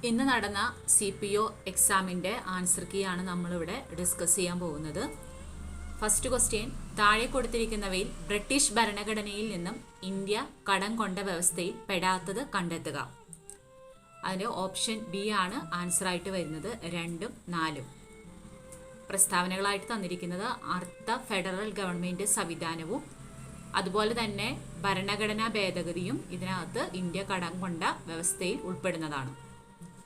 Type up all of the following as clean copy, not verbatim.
ഇന്ന് നടന്ന CPO എക്സാമിൻ്റെ ആൻസർ കീ ആണ് നമ്മളിവിടെ ഡിസ്കസ് ചെയ്യാൻ പോകുന്നത്. ഫസ്റ്റ് ക്വസ്റ്റ്യൻ, താഴെ കൊടുത്തിരിക്കുന്നവയിൽ ബ്രിട്ടീഷ് ഭരണഘടനയിൽ നിന്നും ഇന്ത്യ കടം കൊണ്ട വ്യവസ്ഥയിൽ പെടാത്തത് കണ്ടെത്തുക. അതിൻ്റെ ഓപ്ഷൻ ബി ആണ് ആൻസർ ആയിട്ട് വരുന്നത്. 2ഉം 4ഉം പ്രസ്താവനകളായിട്ട് തന്നിരിക്കുന്നത് അർദ്ധ ഫെഡറൽ ഗവൺമെൻറ് സംവിധാനവും അതുപോലെ തന്നെ ഭരണഘടനാ ഭേദഗതിയും ഇതിനകത്ത് ഇന്ത്യ കടം കൊണ്ട വ്യവസ്ഥയിൽ ഉൾപ്പെടുന്നതാണ്.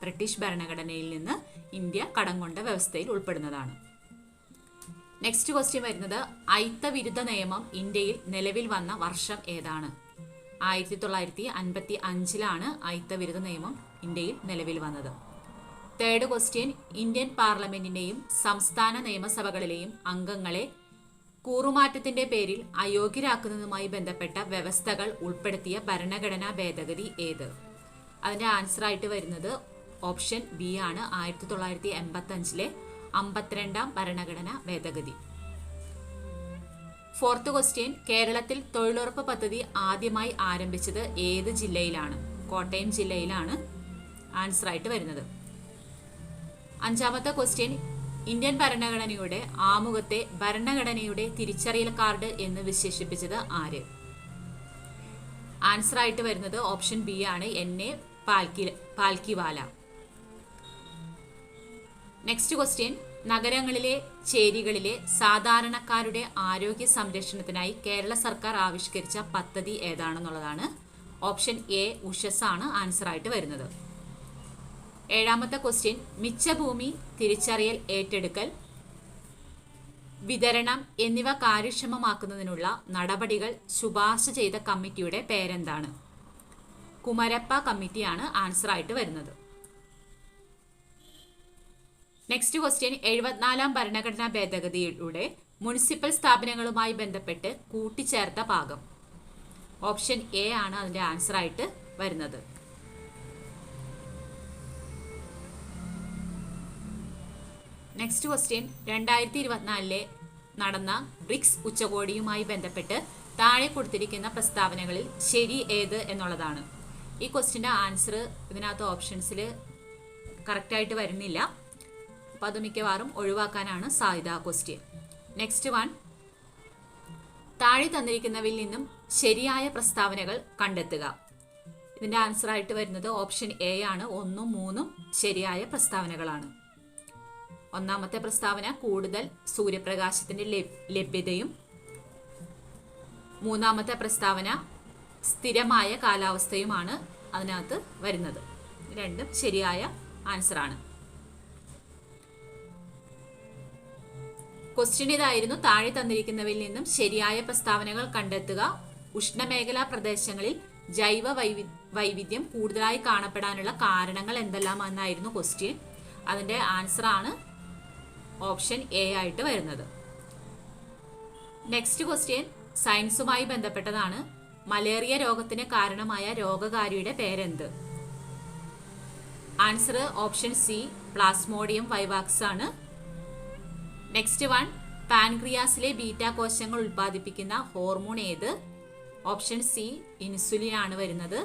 ബ്രിട്ടീഷ് ഭരണഘടനയിൽ നിന്ന് ഇന്ത്യ കടം കൊണ്ട വ്യവസ്ഥയിൽ ഉൾപ്പെടുന്നതാണ്. നെക്സ്റ്റ് ക്വസ്റ്റ്യൻ വരുന്നത്, അയിത്തവിരുദ്ധ നിയമം ഇന്ത്യയിൽ നിലവിൽ വന്ന വർഷം ഏതാണ്? 1955 അയിത്തവിരുദ്ധ നിയമം ഇന്ത്യയിൽ നിലവിൽ വന്നത്. തേർഡ് ക്വസ്റ്റ്യൻ, ഇന്ത്യൻ പാർലമെന്റിന്റെയും സംസ്ഥാന നിയമസഭകളിലെയും അംഗങ്ങളെ കൂറുമാറ്റത്തിന്റെ പേരിൽ അയോഗ്യരാക്കുന്നതുമായി ബന്ധപ്പെട്ട വ്യവസ്ഥകൾ ഉൾപ്പെടുത്തിയ ഭരണഘടനാ ഭേദഗതി ഏത്? അതിന്റെ ആൻസർ ആയിട്ട് വരുന്നത് ഓപ്ഷൻ ബി ആണ്. 1985 52ാം ഭരണഘടനാ ഭേദഗതി. ഫോർത്ത് ക്വസ്റ്റ്യൻ, കേരളത്തിൽ തൊഴിലുറപ്പ് പദ്ധതി ആദ്യമായി ആരംഭിച്ചത് ഏത് ജില്ലയിലാണ്? കോട്ടയം ജില്ലയിലാണ് ആൻസർ ആയിട്ട് വരുന്നത്. അഞ്ചാമത്തെ ക്വസ്റ്റ്യൻ, ഇന്ത്യൻ ഭരണഘടനയുടെ ആമുഖത്തെ ഭരണഘടനയുടെ തിരിച്ചറിയൽ കാർഡ് എന്ന് വിശേഷിപ്പിച്ചത് ആര്? ആൻസർ ആയിട്ട് വരുന്നത് ഓപ്ഷൻ ബി ആണ്. NA പാൽക്കിവാല. നെക്സ്റ്റ് ക്വസ്റ്റ്യൻ, നഗരങ്ങളിലെ ചേരികളിലെ സാധാരണക്കാരുടെ ആരോഗ്യ സംരക്ഷണത്തിനായി കേരള സർക്കാർ ആവിഷ്കരിച്ച പദ്ധതി ഏതാണെന്നുള്ളതാണ്. ഓപ്ഷൻ എ ഉഷസ് ആണ് ആൻസർ ആയിട്ട് വരുന്നത്. ഏഴാമത്തെ ക്വസ്റ്റ്യൻ, മിച്ചഭൂമി തിരിച്ചറിയൽ, ഏറ്റെടുക്കൽ, വിതരണം എന്നിവ കാര്യക്ഷമമാക്കുന്നതിനുള്ള നടപടികൾ ശുപാർശ ചെയ്ത കമ്മിറ്റിയുടെ പേരെന്താണ്? കുമരപ്പ കമ്മിറ്റിയാണ് ആൻസർ ആയിട്ട് വരുന്നത്. നെക്സ്റ്റ് ക്വസ്റ്റ്യൻ, 74ാം ഭരണഘടനാ ഭേദഗതിയിലൂടെ മുനിസിപ്പൽ സ്ഥാപനങ്ങളുമായി ബന്ധപ്പെട്ട് കൂട്ടിച്ചേർത്ത ഭാഗം. ഓപ്ഷൻ എ ആണ് അതിന്റെ ആൻസർ ആയിട്ട് വരുന്നത്. നെക്സ്റ്റ് ക്വസ്റ്റ്യൻ, 2024 നടന്ന ബ്രിക്സ് ഉച്ചകോടിയുമായി ബന്ധപ്പെട്ട് താഴെ കൊടുത്തിരിക്കുന്ന പ്രസ്താവനകളിൽ ശരി ഏത് എന്നുള്ളതാണ്. ഈ ക്വസ്റ്റ്യൻ്റെ ആൻസർ ഇതിനകത്ത് ഓപ്ഷൻസിൽ കറക്റ്റായിട്ട് വരുന്നില്ല, അപ്പം അത് മിക്കവാറും ഒഴിവാക്കാനാണ് സാധ്യത ക്വസ്റ്റ്യൻ. നെക്സ്റ്റ് വൺ, താഴെ തന്നിരിക്കുന്നവയിൽ നിന്നും ശരിയായ പ്രസ്താവനകൾ കണ്ടെത്തുക. ഇതിൻ്റെ ആൻസർ ആയിട്ട് വരുന്നത് ഓപ്ഷൻ എ ആണ്. 1ഉം 3ഉം ശരിയായ പ്രസ്താവനകളാണ്. ഒന്നാമത്തെ പ്രസ്താവന കൂടുതൽ സൂര്യപ്രകാശത്തിന്റെ ലഭ്യതയും, മൂന്നാമത്തെ പ്രസ്താവന സ്ഥിരമായ കാലാവസ്ഥയുമാണ് അതിനകത്ത് വരുന്നത്. രണ്ടും ശരിയായ ആൻസർ ആണ്. ക്വസ്റ്റ്യൻ ഇതായിരുന്നു, താഴെ തന്നിരിക്കുന്നവയിൽ നിന്നും ശരിയായ പ്രസ്താവനകൾ കണ്ടെത്തുക. ഉഷ്ണമേഖലാ പ്രദേശങ്ങളിൽ ജൈവ വൈവിധ്യം കൂടുതലായി കാണപ്പെടാനുള്ള കാരണങ്ങൾ എന്തെല്ലാമെന്നായിരുന്നു ക്വസ്റ്റ്യൻ. അതിന്റെ ആൻസർ ആണ് ഓപ്ഷൻ എ ആയിട്ട് വരുന്നത്. നെക്സ്റ്റ് ക്വസ്റ്റ്യൻ സയൻസുമായി ബന്ധപ്പെട്ടതാണ്. മലേറിയ രോഗത്തിന് കാരണമായ രോഗകാരിയുടെ പേരെന്ത്? Answer option C Plasmodium vivax ആണ്. നെക്സ്റ്റ് വൺ, പാൻക്രിയാസിലെ ബീറ്റാ കോശങ്ങൾ ഉൽപ്പാദിപ്പിക്കുന്ന ഹോർമോൺ ഏത്? ഓപ്ഷൻ സി ഇൻസുലിൻ ആണ് വരുന്നത്.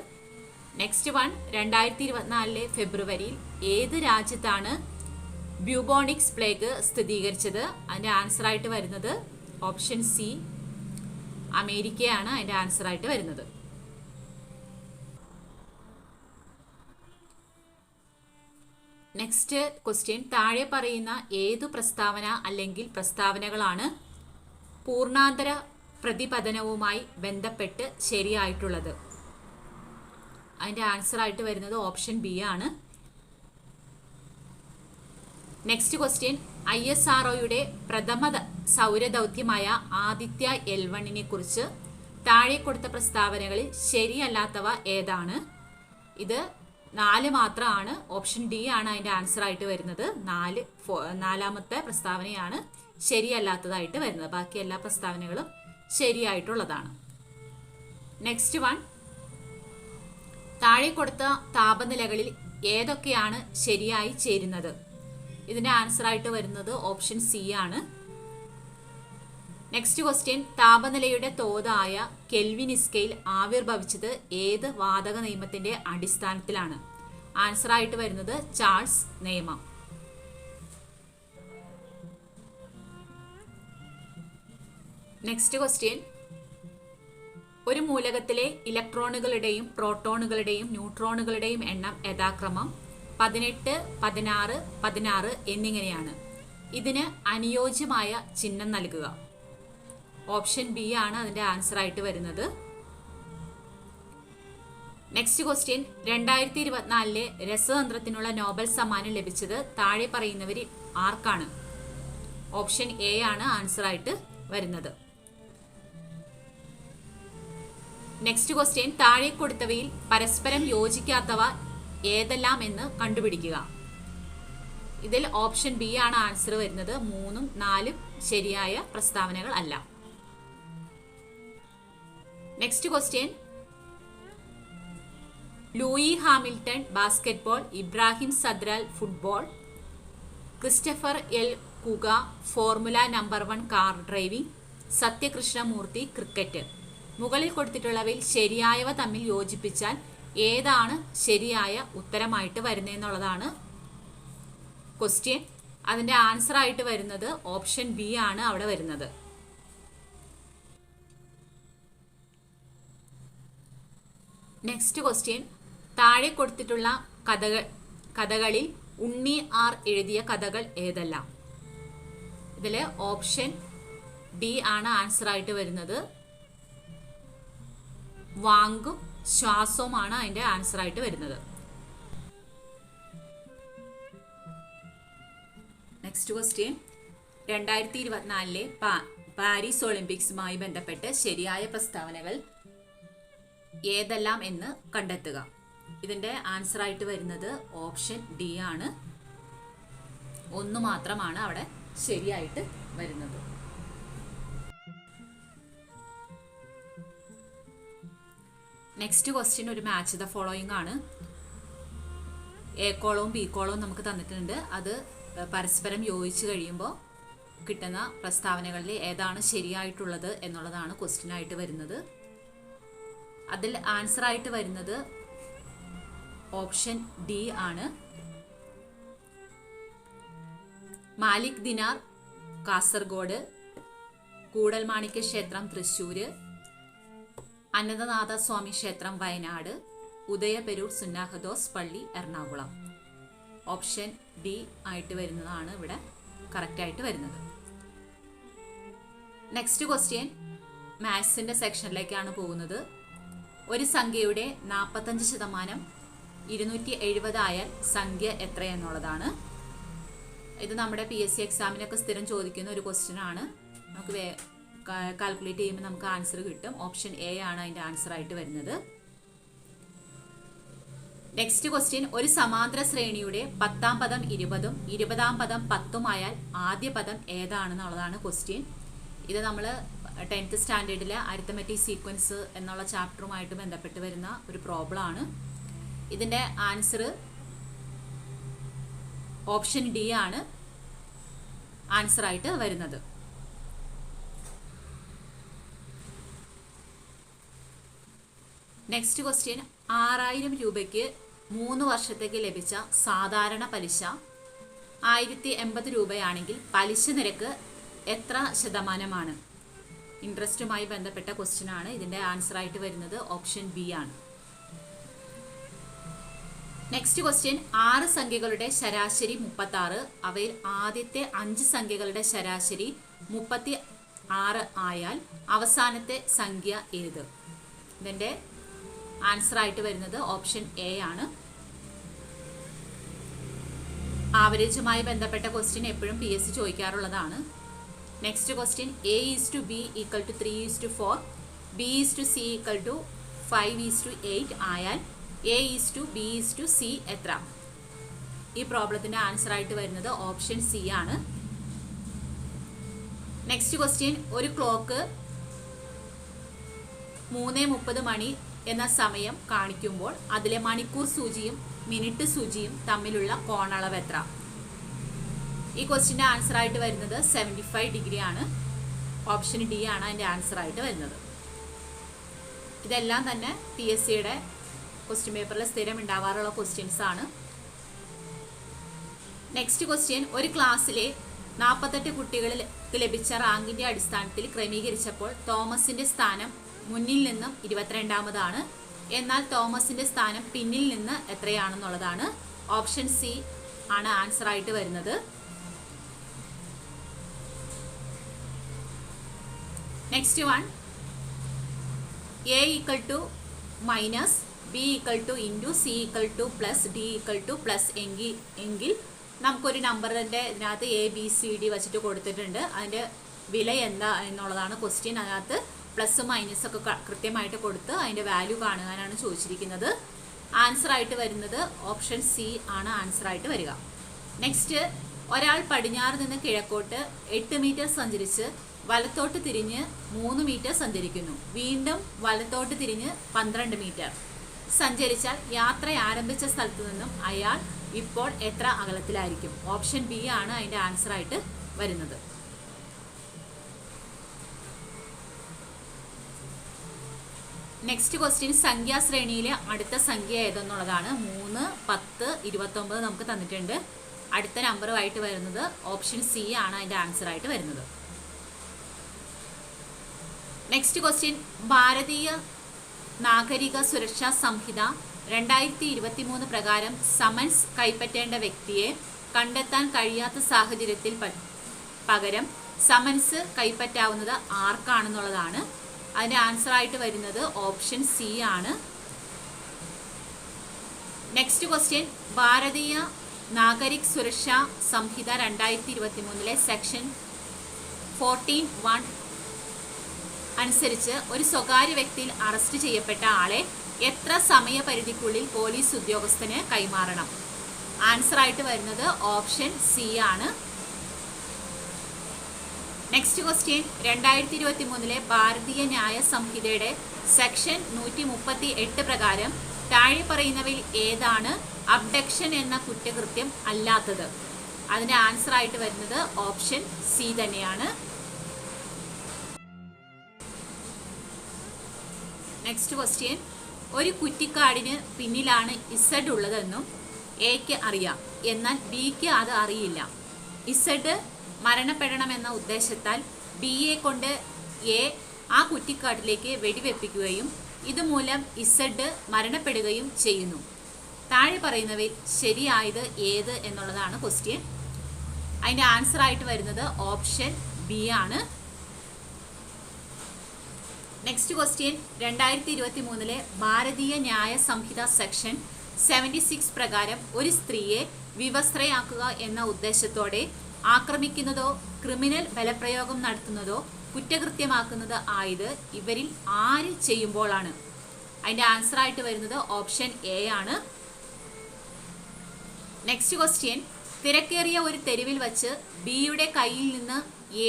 നെക്സ്റ്റ് വൺ, 2024 ഫെബ്രുവരിയിൽ ഏത് രാജ്യത്താണ് ബ്യൂബോണിക്സ് പ്ലേഗ് സ്ഥിരീകരിച്ചത്? അതിന്റെ ആൻസർ ആയിട്ട് വരുന്നത് ഓപ്ഷൻ സി അമേരിക്കയാണ് അതിന്റെ ആൻസർ ആയിട്ട് വരുന്നത്. നെക്സ്റ്റ് ക്വസ്റ്റ്യൻ, താഴെ പറയുന്ന ഏതു പ്രസ്താവന അല്ലെങ്കിൽ പ്രസ്താവനകളാണ് പൂർണ്ണാന്തര പ്രതിപതനവുമായി ബന്ധപ്പെട്ട് ശരിയായിട്ടുള്ളത്? അതിന്റെ ആൻസർ ആയിട്ട് വരുന്നത് ഓപ്ഷൻ ബി ആണ്. നെക്സ്റ്റ് ക്വസ്റ്റ്യൻ, ISROയുടെ പ്രഥമ സൗരദൗത്യമായ ആദിത്യ L1 കുറിച്ച് താഴെ കൊടുത്ത പ്രസ്താവനകളിൽ ശരിയല്ലാത്തവ ഏതാണ്? ഇത് 4 മാത്രമാണ്. ഓപ്ഷൻ ഡി ആണ് അതിന്റെ ആൻസർ ആയിട്ട് വരുന്നത്. 4ാമത്തെ പ്രസ്താവനയാണ് ശരിയല്ലാത്തതായിട്ട് വരുന്നത്. ബാക്കി എല്ലാ പ്രസ്താവനകളും ശരിയായിട്ടുള്ളതാണ്. നെക്സ്റ്റ് വൺ, താഴെ കൊടുത്ത താപനിലകളിൽ ഏതൊക്കെയാണ് ശരിയായി ചേരുന്നത്? ഇതിന്റെ ആൻസർ ആയിട്ട് വരുന്നത് ഓപ്ഷൻ സി ആണ്. നെക്സ്റ്റ് ക്വസ്റ്റ്യൻ, താപനിലയുടെ തോതായ കെൽവിൻ സ്കെയിൽ ആവിർഭവിച്ചത് ഏത് വാതക നിയമത്തിന്റെ അടിസ്ഥാനത്തിലാണ്? ആൻസർ ആയിട്ട് വരുന്നത് ചാൾസ് നിയമം. നെക്സ്റ്റ് ക്വസ്റ്റ്യൻ, ഒരു മൂലകത്തിലെ ഇലക്ട്രോണുകളുടെയും പ്രോട്ടോണുകളുടെയും ന്യൂട്രോണുകളുടെയും എണ്ണം യഥാക്രമം 18, 16, 16 എന്നിങ്ങനെയാണ്. ഇതിന് അനുയോജ്യമായ ചിഹ്നം നൽകുക. ഓപ്ഷൻ ബി ആണ് അതിന്റെ ആൻസർ ആയിട്ട് വരുന്നത്. നെക്സ്റ്റ് ക്വസ്റ്റ്യൻ, 2024 രസതന്ത്രത്തിനുള്ള നോബൽ സമ്മാനം ലഭിച്ചത് താഴെ പറയുന്നവരിൽ ആർക്കാണ്? ഓപ്ഷൻ എ ആണ് ആൻസർ ആയിട്ട് വരുന്നത്. നെക്സ്റ്റ് ക്വസ്റ്റ്യൻ, താഴെ കൊടുത്തവയിൽ പരസ്പരം യോജിക്കാത്തവ ഏതെല്ലാം എന്ന് കണ്ടുപിടിക്കുക. ഇതിൽ ഓപ്ഷൻ ബി ആണ് ആൻസർ വരുന്നത്. 3ഉം 4ഉം ശരിയായ പ്രസ്താവനകൾ അല്ല. Next question, Louis Hamilton basketball, Ibrahim സദ്രാൽ football, Christopher L കുഗ formula number 1 car driving, Sathyakrishnamurthy cricket. മുകളിൽ കൊടുത്തിട്ടുള്ളവയിൽ ശരിയായവ തമ്മിൽ യോജിപ്പിച്ചാൽ ഏതാണ് ശരിയായ ഉത്തരമായിട്ട് വരുന്നതെന്നുള്ളതാണ് ക്വസ്റ്റ്യൻ. അതിന്റെ ആൻസർ ആയിട്ട് വരുന്നത് ഓപ്ഷൻ ബി ആണ് അവിടെ വരുന്നത്. നെക്സ്റ്റ് ക്വസ്റ്റ്യൻ, താഴെ കൊടുത്തിട്ടുള്ള കഥകളിൽ ഉണ്ണി ആർ എഴുതിയ കഥകൾ ഏതെല്ലാം? ഇതിൽ ഓപ്ഷൻ ഡി ആണ് ആൻസർ ആയിട്ട് വരുന്നത്. വാങ്കും ശ്വാസവുമാണ് അതിന്റെ ആൻസർ ആയിട്ട് വരുന്നത്. നെക്സ്റ്റ് ക്വസ്റ്റ്യൻ, 2024 പാരീസ് ഒളിമ്പിക്സുമായി ബന്ധപ്പെട്ട് ശരിയായ പ്രസ്താവനകൾ ഏതെല്ലാം എന്ന് കണ്ടെത്തുക. ഇതിന്റെ ആൻസർ ആയിട്ട് വരുന്നത് ഓപ്ഷൻ ഡി ആണ്. 1 മാത്രമാണ് അവിടെ ശരിയായിട്ട് വരുന്നത്. നെക്സ്റ്റ് ക്വസ്റ്റ്യൻ ഒരു മാച്ച് ദ ഫോളോയിങ് ആണ്. എ കോളവും ബി കോളവും നമുക്ക് തന്നിട്ടുണ്ട്. അത് പരസ്പരം യോജിച്ച് കഴിയുമ്പോൾ കിട്ടുന്ന പ്രസ്താവനകളിൽ ഏതാണ് ശരിയായിട്ടുള്ളത് എന്നുള്ളതാണ് ക്വസ്റ്റ്യൻ ആയിട്ട് വരുന്നത്. അതിൽ ആൻസർ ആയിട്ട് വരുന്നത് ഓപ്ഷൻ ഡി ആണ്. മാലിക് ദിനാർ കാസർഗോഡ്, കൂടൽമാണിക്യ ക്ഷേത്രം തൃശ്ശൂര്, അനന്തനാഥ സ്വാമി ക്ഷേത്രം വയനാട്, ഉദയപെരൂർ സുന്നാഹദോസ് പള്ളി എറണാകുളം. ഓപ്ഷൻ ഡി ആയിട്ട് വരുന്നതാണ് ഇവിടെ കറക്റ്റ് ആയിട്ട് വരുന്നത്. നെക്സ്റ്റ് ക്വസ്റ്റ്യൻ മാത്സിന്റെ സെക്ഷനിലേക്കാണ് പോകുന്നത്. ഒരു സംഖ്യയുടെ 45% 270 ആയാൽ സംഖ്യ എത്രയെന്നുള്ളതാണ്. ഇത് നമ്മുടെ PSC എക്സാമിനൊക്കെ സ്ഥിരം ചോദിക്കുന്ന ഒരു ക്വസ്റ്റ്യൻ ആണ്. നമുക്ക് കാൽക്കുലേറ്റ് ചെയ്യുമ്പോൾ നമുക്ക് ആൻസർ കിട്ടും. ഓപ്ഷൻ എ ആണ് അതിന്റെ ആൻസർ ആയിട്ട് വരുന്നത്. നെക്സ്റ്റ് ക്വസ്റ്റ്യൻ, ഒരു സമാന്തര ശ്രേണിയുടെ 10ാം പദം 20ഉം 20ാം പദം 10ഉം ആയാൽ ആദ്യ പദം ഏതാണെന്നുള്ളതാണ് ക്വസ്റ്റ്യൻ. ഇത് നമ്മൾ 10th സ്റ്റാൻഡേർഡിലെ അരിത്തമെറ്റിക് സീക്വൻസ് എന്നുള്ള ചാപ്റ്ററുമായിട്ട് ബന്ധപ്പെട്ട് വരുന്ന ഒരു പ്രോബ്ലം ആണ്. ഇതിന്റെ ആൻസർ ഓപ്ഷൻ ഡി ആണ് ആൻസർ ആയിട്ട് വരുന്നത്. നെക്സ്റ്റ് ക്വസ്റ്റ്യൻ, 6000 രൂപയ്ക്ക് 3 വർഷത്തേക്ക് ലഭിച്ച സാധാരണ പലിശ 1080 രൂപയാണെങ്കിൽ പലിശ നിരക്ക് എത്ര ശതമാനമാണ്? ഇൻട്രസ്റ്റുമായി ബന്ധപ്പെട്ട ക്വസ്റ്റ്യൻ ആണ്. ഇതിന്റെ ആൻസർ ആയിട്ട് വരുന്നത് ഓപ്ഷൻ ബി ആണ്. നെക്സ്റ്റ് ക്വസ്റ്റ്യൻ, 6 സംഖ്യകളുടെ ശരാശരി 36. അവയിൽ ആദ്യത്തെ 5 സംഖ്യകളുടെ ശരാശരി 36 ആയാൽ അവസാനത്തെ സംഖ്യ ഏത്? ഇതിന്റെ ആൻസർ ആയിട്ട് വരുന്നത് ഓപ്ഷൻ എ ആണ്. ആവറേജുമായി ബന്ധപ്പെട്ട ക്വസ്റ്റ്യൻ എപ്പോഴും PSC ചോദിക്കാറുള്ളതാണ്. Next question, A:B = 3:4, B:C = 5:8 ആയാൽ A:B:C എത്ര? ഈ പ്രോബ്ലത്തിന്റെ ആൻസർ ആയിട്ട് വരുന്നത് ഓപ്ഷൻ സി ആണ്. നെക്സ്റ്റ് ക്വസ്റ്റ്യൻ, ഒരു ക്ലോക്ക് 3:30 മണി എന്ന സമയം കാണിക്കുമ്പോൾ അതിലെ മണിക്കൂർ സൂചിയും മിനിറ്റ് സൂചിയും തമ്മിലുള്ള കോണളവ് എത്ര? ഈ ക്വസ്റ്റ്യന്റെ ആൻസർ ആയിട്ട് വരുന്നത് 75 ഡിഗ്രി ആണ്. ഓപ്ഷൻ ഡി ആണ് അതിന്റെ ആൻസർ ആയിട്ട് വരുന്നത്. ഇതെല്ലാം തന്നെ PSCയുടെ ക്വസ്റ്റ്യൻ പേപ്പറിൽ സ്ഥിരം ഉണ്ടാവാറുള്ള ക്വസ്റ്റ്യൻസ് ആണ്. നെക്സ്റ്റ് ക്വസ്റ്റ്യൻ, ഒരു ക്ലാസ്സിലെ 48 കുട്ടികൾക്ക് ലഭിച്ച റാങ്കിന്റെ അടിസ്ഥാനത്തിൽ ക്രമീകരിച്ചപ്പോൾ തോമസിന്റെ സ്ഥാനം മുന്നിൽ നിന്നും 22ാമതാണ്. എന്നാൽ തോമസിന്റെ സ്ഥാനം പിന്നിൽ നിന്ന് എത്രയാണെന്നുള്ളതാണ്. ഓപ്ഷൻ സി ആണ് ആൻസർ ആയിട്ട് വരുന്നത്. Next one, A equal to minus, B equal to into, C equal to plus, D equal to plus എങ്കിൽ നമുക്കൊരു നമ്പറിൻ്റെ ഇതിനകത്ത് എ ബി സി ഡി വെച്ചിട്ട് കൊടുത്തിട്ടുണ്ട്. അതിൻ്റെ വില എന്താ എന്നുള്ളതാണ് ക്വസ്റ്റ്യൻ. അതിനകത്ത് പ്ലസ് മൈനസ് ഒക്കെ കൃത്യമായിട്ട് കൊടുത്ത് അതിൻ്റെ വാല്യൂ കാണുവാനാണ് ചോദിച്ചിരിക്കുന്നത്. ആൻസർ ആയിട്ട് വരുന്നത് ഓപ്ഷൻ സി ആണ് ആൻസർ ആയിട്ട് വരിക. നെക്സ്റ്റ്, ഒരാൾ പടിഞ്ഞാറ് നിന്ന് കിഴക്കോട്ട് 8 മീറ്റർ സഞ്ചരിച്ച് വലത്തോട്ട് തിരിഞ്ഞ് 3 മീറ്റർ സഞ്ചരിക്കുന്നു. വീണ്ടും വലത്തോട്ട് തിരിഞ്ഞ് 12 മീറ്റർ സഞ്ചരിച്ചാൽ യാത്ര ആരംഭിച്ച സ്ഥലത്ത് നിന്നും അയാൾ ഇപ്പോൾ എത്ര അകലത്തിലായിരിക്കും? ഓപ്ഷൻ ബി ആണ് അതിൻ്റെ ആൻസർ ആയിട്ട് വരുന്നത്. നെക്സ്റ്റ് ക്വസ്റ്റ്യൻ, സംഖ്യാശ്രേണിയിലെ അടുത്ത സംഖ്യ ഏതെന്നുള്ളതാണ്. 3, 10, 29 നമുക്ക് തന്നിട്ടുണ്ട്. അടുത്ത നമ്പറുമായിട്ട് വരുന്നത് ഓപ്ഷൻ സി ആണ് അതിൻ്റെ ആൻസർ ആയിട്ട് വരുന്നത്. നെക്സ്റ്റ് ക്വസ്റ്റ്യൻ, ഭാരതീയ നാഗരിക സുരക്ഷാ സംഹിത 2023 പ്രകാരം സമൻസ് കൈപ്പറ്റേണ്ട വ്യക്തിയെ കണ്ടെത്താൻ കഴിയാത്ത സാഹചര്യത്തിൽ പകരം സമൻസ് കൈപ്പറ്റാവുന്നത് ആർക്കാണെന്നുള്ളതാണ്. അതിൻ്റെ ആൻസർ ആയിട്ട് വരുന്നത് ഓപ്ഷൻ സി ആണ്. നെക്സ്റ്റ് ക്വസ്റ്റ്യൻ, ഭാരതീയ നാഗരിക് സുരക്ഷാ സംഹിത 2023 സെക്ഷൻ 14(1) അനുസരിച്ച് ഒരു സ്വകാര്യ വ്യക്തിയിൽ അറസ്റ്റ് ചെയ്യപ്പെട്ട ആളെ എത്ര സമയപരിധിക്കുള്ളിൽ പോലീസ് ഉദ്യോഗസ്ഥന് കൈമാറണം? ആൻസർ ആയിട്ട് വരുന്നത് ഓപ്ഷൻ സി ആണ്. നെക്സ്റ്റ് ക്വസ്റ്റ്യൻ, 2023 ഭാരതീയ ന്യായ സംഹിതയുടെ സെക്ഷൻ 138 പ്രകാരം താഴെ പറയുന്നവയിൽ ഏതാണ് അബ്ഡക്ഷൻ എന്ന കുറ്റകൃത്യം അല്ലാത്തത്? അതിൻ്റെ ആൻസർ ആയിട്ട് വരുന്നത് ഓപ്ഷൻ സി തന്നെയാണ്. നെക്സ്റ്റ് ക്വസ്റ്റ്യൻ, ഒരു കുറ്റിക്കാടിന് പിന്നിലാണ് ഇസഡ് ഉള്ളതെന്നും എക്ക് അറിയാം, എന്നാൽ ബിക്ക് അത് അറിയില്ല. ഇസഡ് മരണപ്പെടണമെന്ന ഉദ്ദേശത്താൽ ബിയെ കൊണ്ട് എ ആ കുറ്റിക്കാട്ടിലേക്ക് വെടിവെപ്പിക്കുകയും ഇതുമൂലം ഇസഡ് മരണപ്പെടുകയും ചെയ്യുന്നു. താഴെ പറയുന്നവയിൽ ശരിയായത് ഏത് എന്നുള്ളതാണ് ക്വസ്റ്റ്യൻ. അതിൻ്റെ ആൻസർ ആയിട്ട് വരുന്നത് ഓപ്ഷൻ ബി ആണ്. നെക്സ്റ്റ് ക്വസ്റ്റ്യൻ, 2023 ഭാരതീയ ന്യായ സംഹിത സെക്ഷൻ 76 പ്രകാരം ഒരു സ്ത്രീയെ വിവസ്ത്രയാക്കുക എന്ന ഉദ്ദേശത്തോടെ ആക്രമിക്കുന്നതോ ക്രിമിനൽ ബലപ്രയോഗം നടത്തുന്നതോ കുറ്റകൃത്യമാക്കുന്നത് ആയത് ഇവരിൽ ആര് ചെയ്യുമ്പോഴാണ്? അതിൻ്റെ ആൻസർ ആയിട്ട് വരുന്നത് ഓപ്ഷൻ എ ആണ്. നെക്സ്റ്റ് ക്വസ്റ്റ്യൻ, തിരക്കേറിയ ഒരു തെരുവിൽ വച്ച് ബിയുടെ കയ്യിൽ നിന്ന്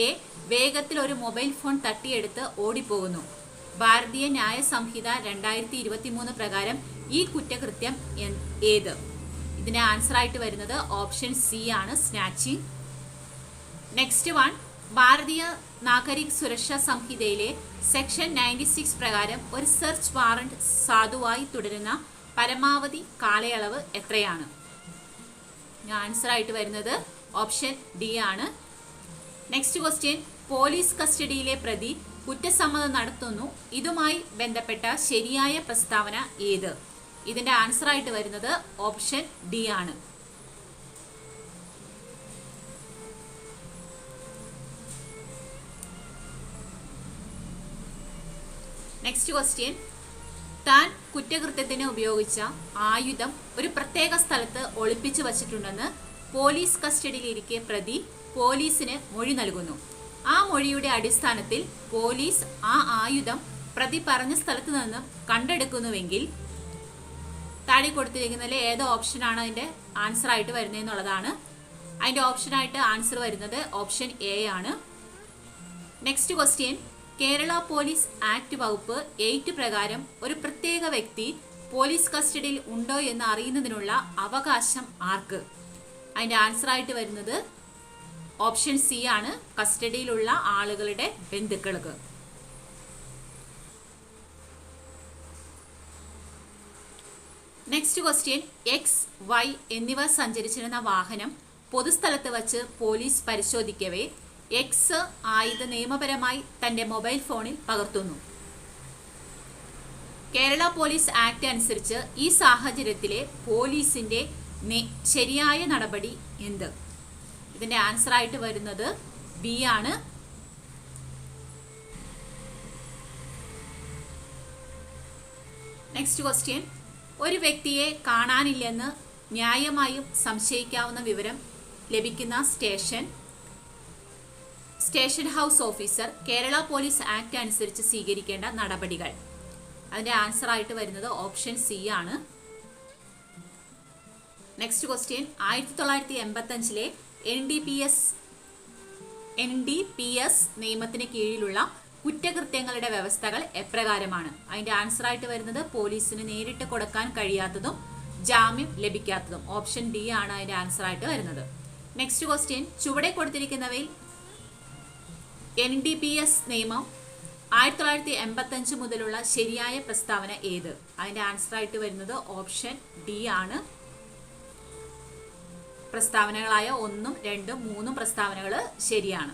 എ വേഗത്തിൽ ഒരു മൊബൈൽ ഫോൺ തട്ടിയെടുത്ത് ഓടിപ്പോകുന്നു. ഭാരതീയ ന്യായ സംഹിത 2023 പ്രകാരം ഈ കുറ്റകൃത്യം ഏത്? ഇതിന് ആൻസർ ആയിട്ട് വരുന്നത് ഓപ്ഷൻ സി ആണ്, സ്നാച്ചിങ്. നെക്സ്റ്റ് വൺ, ഭാരതീയ നാഗരിക് സുരക്ഷാ സംഹിതയിലെ സെക്ഷൻ 96 പ്രകാരം ഒരു സെർച്ച് വാറന്റ് സാധുവായി തുടരുന്ന പരമാവധി കാലയളവ് എത്രയാണ്? ആൻസർ ആയിട്ട് വരുന്നത് ഓപ്ഷൻ ഡി ആണ്. നെക്സ്റ്റ് ക്വസ്റ്റ്യൻ, പോലീസ് കസ്റ്റഡിയിലെ പ്രതി കുറ്റസമ്മതം നടത്തുന്നു. ഇതുമായി ബന്ധപ്പെട്ട ശരിയായ പ്രസ്താവന ഏത്? ഇതിന്റെ ആൻസർ ആയിട്ട് വരുന്നത് ഓപ്ഷൻ ഡി ആണ്. നെക്സ്റ്റ് ക്വസ്റ്റ്യൻ, താൻ കുറ്റകൃത്യത്തിന് ഉപയോഗിച്ച ആയുധം ഒരു പ്രത്യേക സ്ഥലത്ത് ഒളിപ്പിച്ചു വച്ചിട്ടുണ്ടെന്ന് പോലീസ് കസ്റ്റഡിയിലിരിക്കെ പ്രതി പോലീസിന് മൊഴി നൽകുന്നു. ആ മൊഴിയുടെ അടിസ്ഥാനത്തിൽ പോലീസ് ആ ആയുധം പ്രതി പറഞ്ഞ സ്ഥലത്ത് നിന്നും കണ്ടെടുക്കുന്നുവെങ്കിൽ താഴെ കൊടുത്തിരിക്കുന്നതിൽ ഏത് ഓപ്ഷനാണ് അതിൻ്റെ ആൻസർ ആയിട്ട് വരുന്നതെന്നുള്ളതാണ്. അതിൻ്റെ ഓപ്ഷനായിട്ട് ആൻസർ വരുന്നത് ഓപ്ഷൻ എ ആണ്. Next question, Kerala police act വകുപ്പ് 8 പ്രകാരം ഒരു പ്രത്യേക വ്യക്തി പോലീസ് കസ്റ്റഡിയിൽ ഉണ്ടോ എന്ന് അറിയുന്നതിനുള്ള അവകാശം ആർക്ക്? അതിൻ്റെ ആൻസർ ആയിട്ട് വരുന്നത് ഓപ്ഷൻ സി ആണ്, കസ്റ്റഡിയിലുള്ള ആളുകളുടെ ബന്ധുക്കൾക്ക്. നെക്സ്റ്റ് ക്വസ്റ്റ്യൻ, എക്സ്, വൈ എന്നിവ സഞ്ചരിച്ചിരുന്ന വാഹനം പൊതുസ്ഥലത്ത് വച്ച് പോലീസ് പരിശോധിക്കവേ എക്സ് ആയത് നിയമപരമായി തന്റെ മൊബൈൽ ഫോണിൽ പകർത്തുന്നു. കേരള പോലീസ് ആക്ട് അനുസരിച്ച് ഈ സാഹചര്യത്തിലെ പോലീസിന്റെ ശരിയായ നടപടി എന്ത്? ഇതിന്റെ ആൻസർ ആയിട്ട് വരുന്നത് ബി ആണ്. നെക്സ്റ്റ് ക്വസ്റ്റ്യൻ, ഒരു വ്യക്തിയെ കാണാനില്ലെന്ന് ന്യായമായും സംശയിക്കാവുന്ന വിവരം ലഭിക്കുന്ന station house officer Kerala police act അനുസരിച്ച് സ്വീകരിക്കേണ്ട നടപടികൾ. അതിന്റെ ആൻസർ ആയിട്ട് വരുന്നത് ഓപ്ഷൻ സി ആണ്. നെക്സ്റ്റ് ക്വസ്റ്റ്യൻ, 1985 NDPS നിയമത്തിന് കീഴിലുള്ള കുറ്റകൃത്യങ്ങളുടെ വ്യവസ്ഥകൾ എപ്രകാരമാണ്? അതിന്റെ ആൻസർ ആയിട്ട് വരുന്നത് പോലീസിന് നേരിട്ട് കൊടുക്കാൻ കഴിയാത്തതും ജാമ്യം ലഭിക്കാത്തതും. ഓപ്ഷൻ ഡി ആണ് അതിന്റെ ആൻസർ ആയിട്ട് വരുന്നത്. നെക്സ്റ്റ് ക്വസ്റ്റ്യൻ, ചുവടെ കൊടുത്തിരിക്കുന്നവയിൽ NDPS നിയമം 1985 മുതലുള്ള ശരിയായ പ്രസ്താവന ഏത്? അതിന്റെ ആൻസർ ആയിട്ട് വരുന്നത് ഓപ്ഷൻ ഡി ആണ്. പ്രസ്താവനകളായ 1, 2, 3 പ്രസ്താവനകൾ ശരിയാണ്.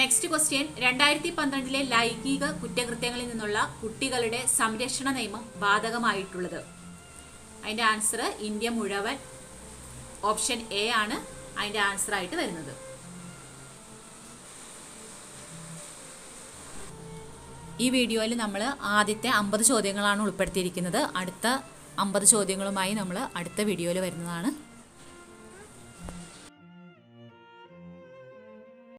നെക്സ്റ്റ് ക്വസ്റ്റ്യൻ, 2012 ലൈംഗിക കുറ്റകൃത്യങ്ങളിൽ നിന്നുള്ള കുട്ടികളുടെ സംരക്ഷണ നിയമം ബാധകമായിട്ടുള്ളത്. അതിന്റെ ആൻസർ ഇന്ത്യ മുഴുവൻ. ഓപ്ഷൻ എ ആണ് അതിന്റെ ആൻസർ ആയിട്ട് വരുന്നത്. ഈ വീഡിയോയിൽ നമ്മൾ ആദ്യത്തെ 50 ചോദ്യങ്ങളാണ് ഉൾപ്പെടുത്തിയിരിക്കുന്നത്. അടുത്ത 50 ചോദ്യങ്ങളുമായി നമ്മൾ അടുത്ത വീഡിയോയിൽ വരുന്നതാണ്.